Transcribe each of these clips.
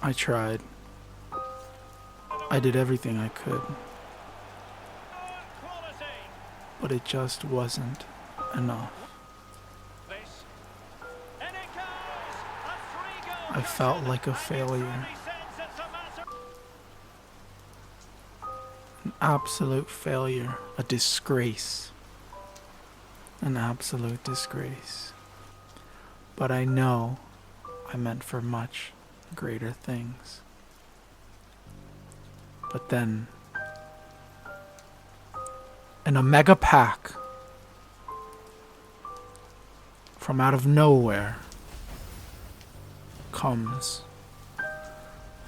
I tried. I did everything I could, but it just wasn't enough. I felt like a failure. An absolute failure. A disgrace. An absolute disgrace. But I know I meant for much greater things. But then, in a mega pack, from out of nowhere, comes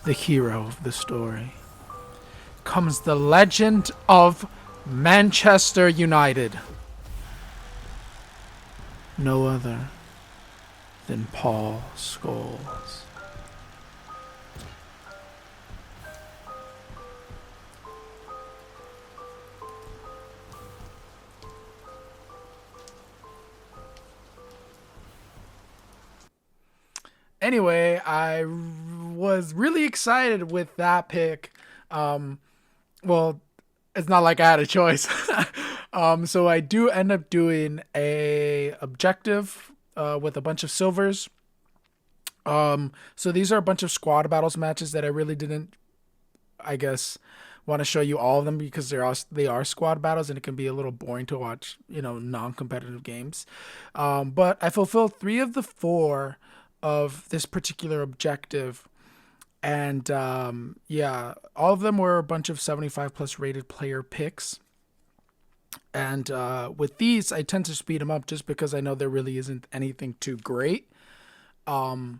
the hero of the story. Comes the legend of Manchester United. No other than Paul Scholes. Anyway, I was really excited with that pick. Well, it's not like I had a choice. So I do end up doing a objective with a bunch of silvers. So these are a bunch of squad battles matches that I really didn't, I guess, want to show you all of them because they are squad battles and it can be a little boring to watch, non-competitive games. But I fulfilled 3 of the 4 of this particular objective. And yeah, all of them were a bunch of 75 plus rated player picks. And with these, I tend to speed them up just because I know there really isn't anything too great. So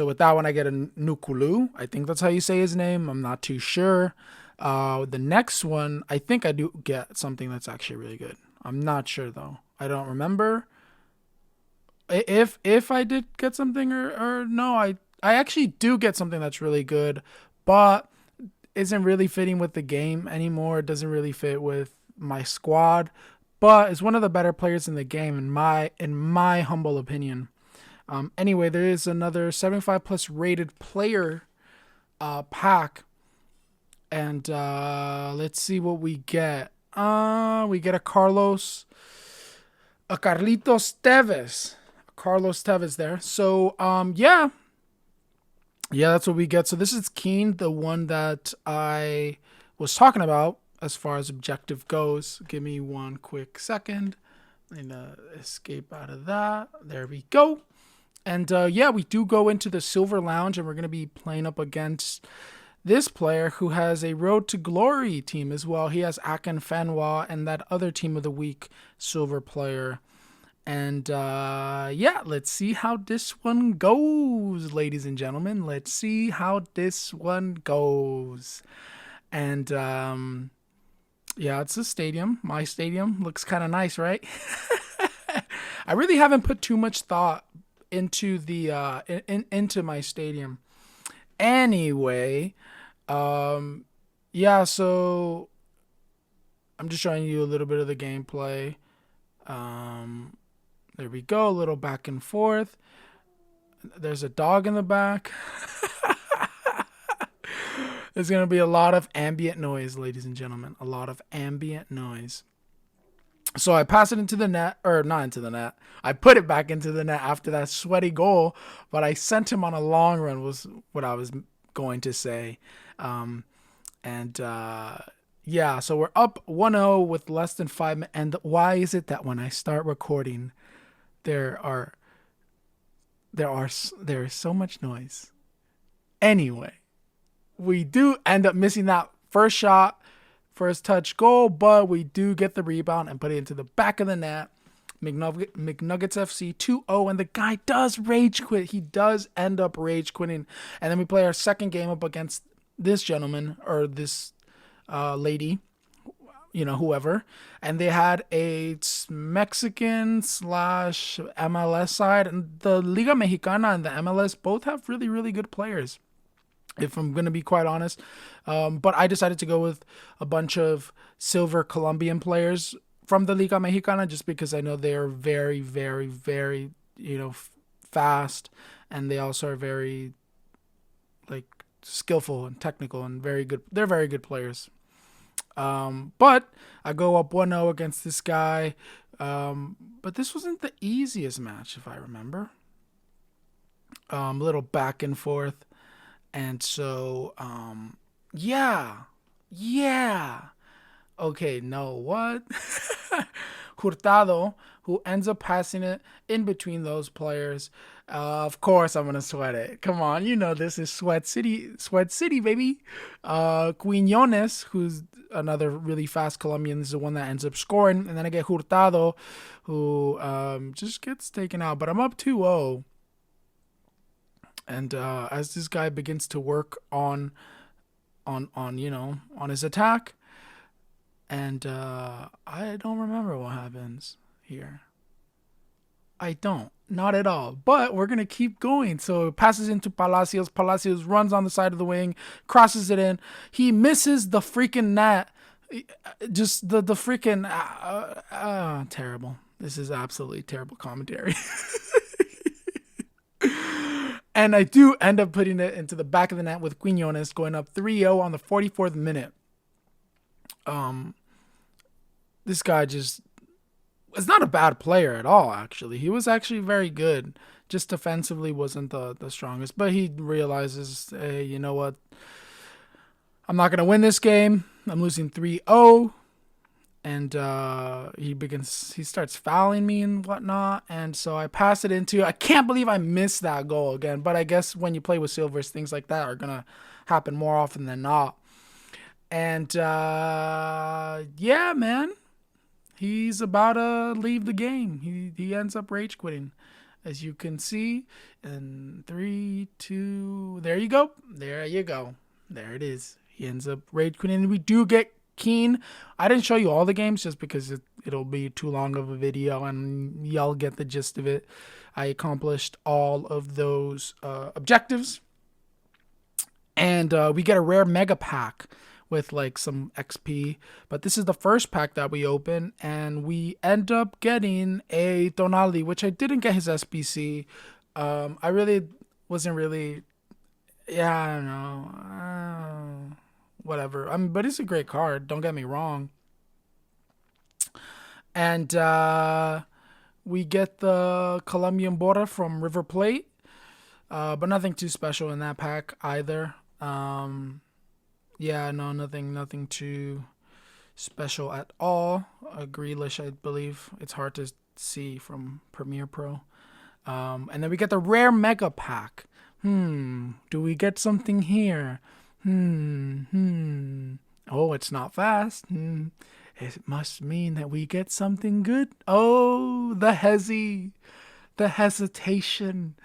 with that one, I get a Nukulu. I think that's how you say his name. I'm not too sure. The next one, I think I do get something that's actually really good. I'm not sure though. I don't remember if I did get something or no. I actually do get something that's really good, but isn't really fitting with the game anymore. It doesn't really fit with my squad, but is one of the better players in the game in my humble opinion. Anyway, there is another 75 plus rated player pack, and let's see what we get. We get a Carlitos Tevez there. So yeah, that's what we get. So this is Keane, the one that I was talking about as far as objective goes. Give me one quick second. I'm gonna escape out of that. There we go. And yeah, we do go into the Silver Lounge, and we're going to be playing up against this player who has a Road to Glory team as well. He has Akin Fanwa and that other Team of the Week Silver player. And yeah, let's see how this one goes, ladies and gentlemen. Let's see how this one goes. And yeah, it's a stadium. My stadium looks kind of nice, right? I really haven't put too much thought into the into my stadium. Anyway, yeah, so I'm just showing you a little bit of the gameplay. There we go, a little back and forth. There's a dog in the back. There's going to be a lot of ambient noise, ladies and gentlemen. A lot of ambient noise. So I pass it into the net, or not into the net. I put it back into the net after that sweaty goal, but I sent him on a long run was what I was going to say. And yeah, so we're up 1-0 with less than 5 minutes. And why is it that when I start recording, there is so much noise? Anyway, we do end up missing that first shot. First touch goal, but we do get the rebound and put it into the back of the net. McNuggets FC 2-0, and the guy does rage quit. He does end up rage quitting. And then we play our second game up against this gentleman, or this lady, whoever. And they had a Mexican / MLS side. And the Liga Mexicana and the MLS both have really, really good players, if I'm going to be quite honest. But I decided to go with a bunch of silver Colombian players from the Liga Mexicana just because I know they're very, very, very, fast. And they also are very, skillful and technical and very good. They're very good players. But I go up 1-0 against this guy. But this wasn't the easiest match, if I remember. A little back and forth. And so, yeah. Okay, no, what? Hurtado, who ends up passing it in between those players. Of course, I'm gonna sweat it. Come on, you know this is Sweat City, baby. Quiñones, who's another really fast Colombian, is the one that ends up scoring, and then I get Hurtado, who just gets taken out. But I'm up 2-0, and as this guy begins to work on his attack. And I don't remember what happens here. I don't. Not at all. But we're going to keep going. So it passes into Palacios. Palacios runs on the side of the wing, crosses it in. He misses the freaking net. Just the freaking... terrible. This is absolutely terrible commentary. And I do end up putting it into the back of the net with Quiñones going up 3-0 on the 44th minute. This guy just is not a bad player at all, actually. He was actually very good. Just defensively wasn't the strongest. But he realizes, hey, you know what? I'm not going to win this game. I'm losing 3-0. And he starts fouling me and whatnot. And so I pass it into, I can't believe I missed that goal again. But I guess when you play with Silvers, things like that are going to happen more often than not. And yeah, man. He's about to leave the game. He ends up rage quitting, as you can see. And 3, 2, there you go. There it is. He ends up rage quitting. And we do get Keane. I didn't show you all the games just because it'll be too long of a video, and y'all get the gist of it. I accomplished all of those objectives. And we get a rare mega pack with like some XP, but this is the first pack that we open, and we end up getting a Tonali, which I didn't get his SBC. I really wasn't really, I don't know, whatever. But it's a great card, don't get me wrong. And we get the Colombian Bora from River Plate, but nothing too special in that pack either. Yeah, no, nothing too special at all. Grealish, I believe. It's hard to see from Premiere Pro. And then we get the rare mega pack. Do we get something here? Oh, it's not fast. It must mean that we get something good. Oh, the hesitation,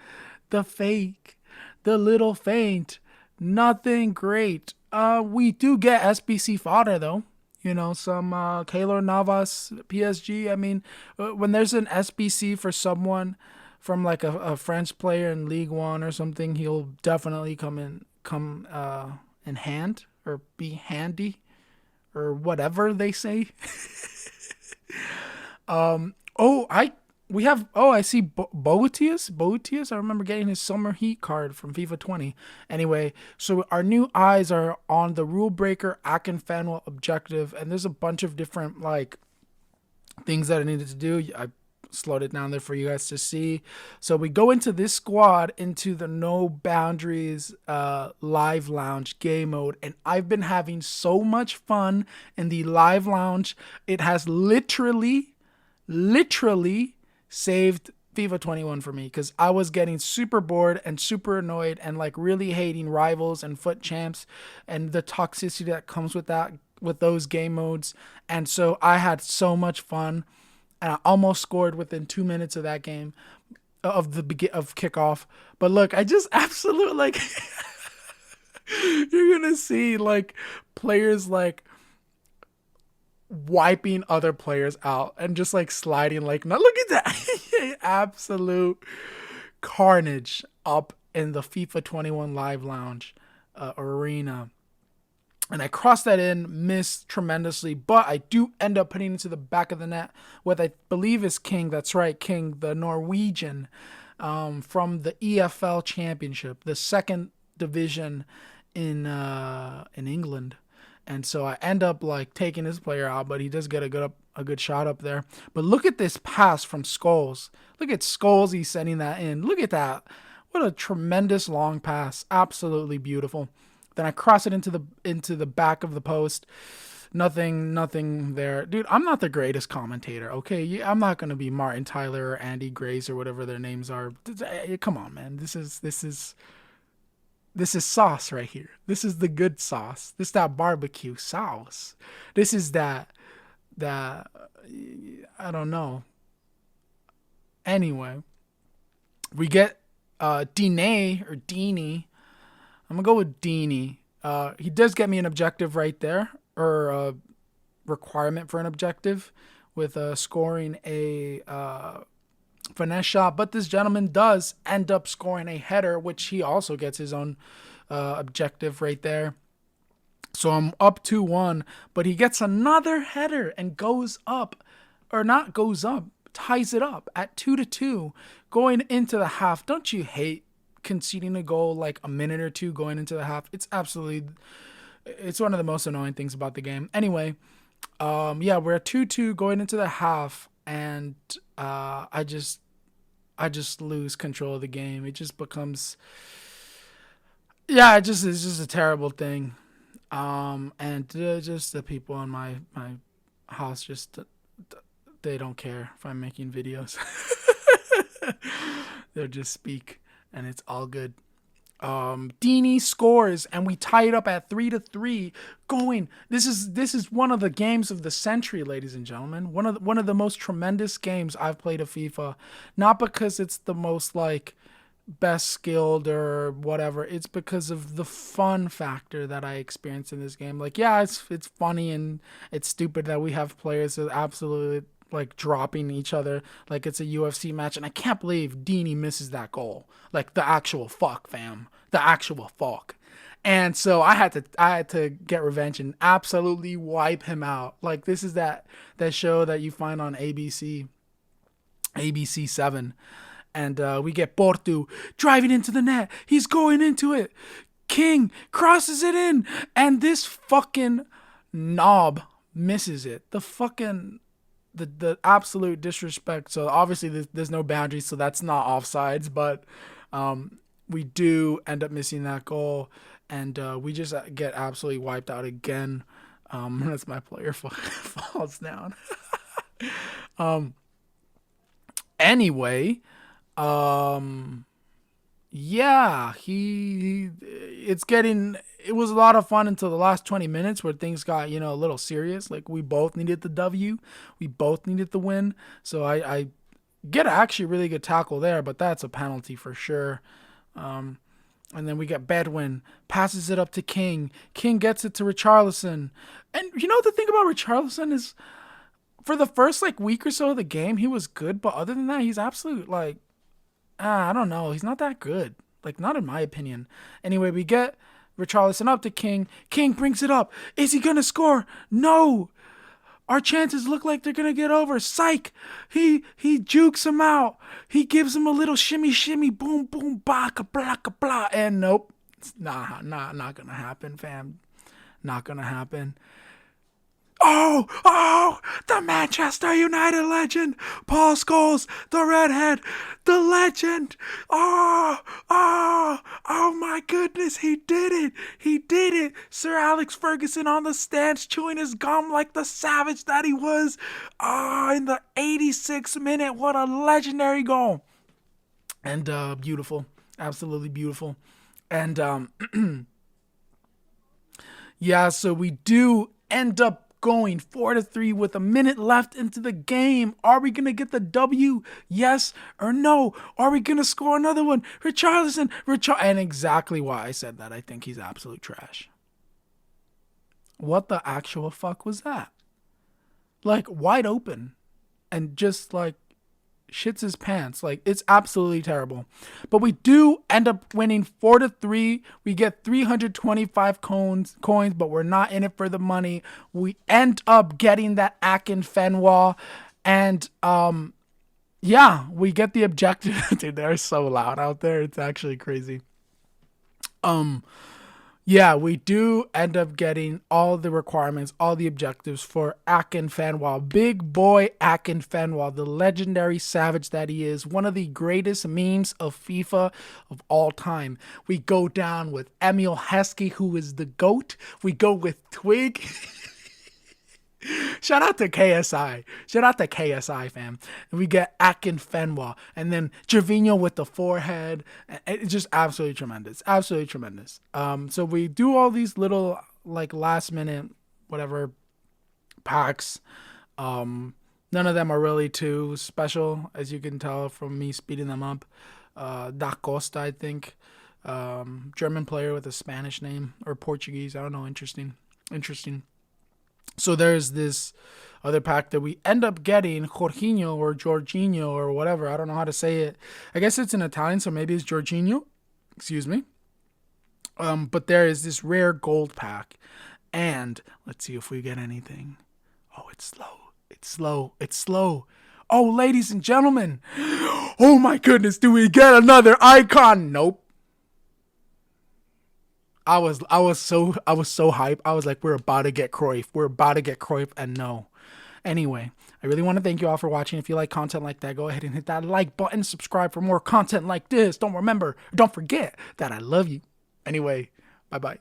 the fake, the little feint. Nothing great. We do get SBC fodder though. You know, some Keylor Navas, PSG. I mean, when there's an SBC for someone from like a French player in League One or something, he'll definitely come in hand or be handy or whatever they say. I see Boetius. I remember getting his Summer Heat card from FIFA 20. Anyway, so our new eyes are on the Rule Breaker Akinfenwa objective, and there's a bunch of different like things that I needed to do. I slowed it down there for you guys to see. So we go into this squad into the No Boundaries live lounge game mode, and I've been having so much fun in the live lounge. It has literally saved FIFA 21 for me, because I was getting super bored and super annoyed and like really hating rivals and foot champs and the toxicity that comes with that, with those game modes. And so I had so much fun, and I almost scored within 2 minutes of that game of kickoff. But look, I just absolutely like you're gonna see like players like wiping other players out and just like sliding like, now look at that. Absolute carnage up in the FIFA 21 live lounge arena. And I crossed that in, missed tremendously, but I do end up putting it into the back of the net with, I believe, is King. That's right, King, the Norwegian, from the EFL Championship, the second division in England. And so I end up like taking this player out, but he does get a good shot up there. But look at this pass from Scholes. Look at Scholes, he's sending that in. Look at that. What a tremendous long pass. Absolutely beautiful. Then I cross it into the back of the post. Nothing there. Dude, I'm not the greatest commentator, okay? I'm not going to be Martin Tyler or Andy Grace or whatever their names are. Come on, man. This is sauce right here. This is the good sauce. This is that barbecue sauce. This is that I don't know. Anyway, we get Dine or Deanie. I'm gonna go with Deanie. He does get me an objective right there, or a requirement for an objective with scoring a finesse shot. But this gentleman does end up scoring a header, which he also gets his own objective right there. So I'm up 2-1, but he gets another header and goes up, or not goes up, ties it up at 2-2 going into the half. Don't you hate conceding a goal like a minute or two going into the half? It's one of the most annoying things about the game. Anyway, yeah, we're at 2-2 going into the half, and I just lose control of the game. It just becomes, yeah, it's just a terrible thing. And just the people in my house just they don't care if I'm making videos. They'll just speak, and it's all good. Dini scores, and we tie it up at 3-3. This is one of the games of the century, ladies and gentlemen. One of the most tremendous games I've played of FIFA. Not because it's the most like best skilled or whatever. It's because of the fun factor that I experienced in this game. Like, yeah, it's funny and it's stupid that we have players that absolutely like dropping each other like it's a UFC match, and I can't believe Dini misses that goal. Like, the actual fuck, fam. The actual fuck. And so I had to get revenge and absolutely wipe him out. Like, this is that show that you find on ABC 7. And we get Porto driving into the net. He's going into it. King crosses it in. And this fucking knob misses it. The absolute disrespect. So obviously there's no boundaries, so that's not offsides. But we do end up missing that goal. And we just get absolutely wiped out again. As my player falls down. Anyway... yeah, it was a lot of fun until the last 20 minutes where things got, a little serious. Like, we both needed the W. We both needed the win. So I get actually a really good tackle there, but that's a penalty for sure. And then we get Bedwin, passes it up to King. King gets it to Richarlison. And the thing about Richarlison is, for the first week or so of the game, he was good, but other than that, he's absolute I don't know. He's not that good. Not in my opinion. Anyway, we get Richarlison up to King. King brings it up. Is he going to score? No. Our chances look like they're going to get over. Psych. He jukes him out. He gives him a little shimmy, shimmy, boom, boom, blah, blah, blah. And nope. It's not going to happen, fam. Not going to happen. Oh, the Manchester United legend, Paul Scholes, the redhead, the legend. Oh my goodness, he did it. Sir Alex Ferguson on the stands chewing his gum like the savage that he was. In the 86th minute, what a legendary goal. And beautiful, absolutely beautiful. And yeah, so we do end up going 4-3 with a minute left into the game. Are we going to get the W? Yes or no? Are we going to score another one? Richarlison. And exactly why I said that. I think he's absolute trash. What the actual fuck was that? Wide open. And just shits his pants. It's absolutely terrible. But we do end up winning 4-3. We get 325 coins, but we're not in it for the money. We end up getting that Akin Fenwa, and yeah, we get the objective. Dude, they're so loud out there. It's actually crazy. Yeah, we do end up getting all the requirements, all the objectives for Akin Fenwal. Big boy Akin Fenwal, the legendary savage that he is, one of the greatest memes of FIFA of all time. We go down with Emil Heskey, who is the GOAT. We go with Twig. Shout out to KSI. Shout out to KSI, fam. And we get Akin Fenwa. And then Gervinho with the forehead. It's just absolutely tremendous. Absolutely tremendous. So we do all these little, like, last minute, whatever, packs. None of them are really too special, as you can tell from me speeding them up. Da Costa, I think. German player with a Spanish name. Or Portuguese. I don't know. Interesting. Interesting. So there's this other pack that we end up getting, Jorginho or Jorginho or whatever. I don't know how to say it. I guess it's in Italian, so maybe it's Jorginho. Excuse me. But there is this rare gold pack. And let's see if we get anything. Oh, it's slow. It's slow. It's slow. Oh, ladies and gentlemen. Oh my goodness, do we get another icon? Nope. I was so hyped. I was like, we're about to get Cruyff. We're about to get Cruyff, and no. Anyway, I really want to thank you all for watching. If you like content like that, go ahead and hit that like button. Subscribe for more content like this. Don't forget that I love you. Anyway, bye bye.